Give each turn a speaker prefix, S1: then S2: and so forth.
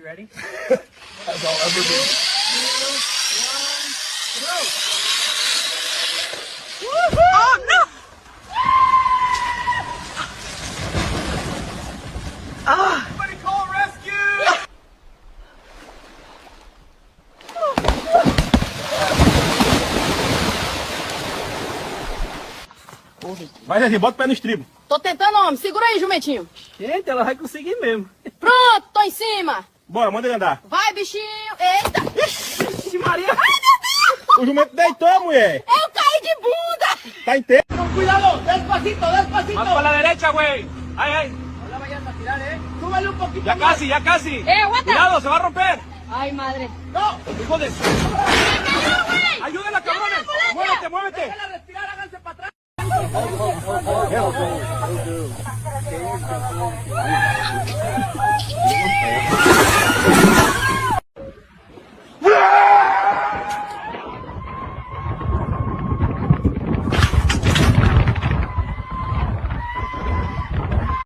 S1: You ready?
S2: As I'll ever be.
S1: 2, 1, go!
S3: Oh no!
S1: Somebody call rescue!
S2: Vai, Zezinho, bota o pé no estribo.
S4: Tô tentando, homem. Segura aí, jumentinho.
S1: Gente, ela vai conseguir mesmo.
S4: Pronto, tô em cima.
S2: Bora, manda ele andar.
S4: Vai, bichinho. Eita.
S1: Ixi, Maria!
S4: Ai, meu Deus.
S2: O jumento deitou, mulher.
S4: Eu caí de bunda.
S2: Tá inteiro.
S1: ¡Cuidado! ¡Despacito, despacito!
S5: Más para la derecha, güey. Ay, ay.
S1: No la vayas a tirar, Súbele un poquito
S5: Ya
S1: más.
S5: casi, ya casi.
S4: Aguanta.
S5: Cuidado, se va a romper.
S4: Ay, madre.
S1: ¡No!
S5: Hijo de... Ayúdenla, cabrones. Muévete, muévete.
S1: ¡Déjala respirar, háganse para atrás!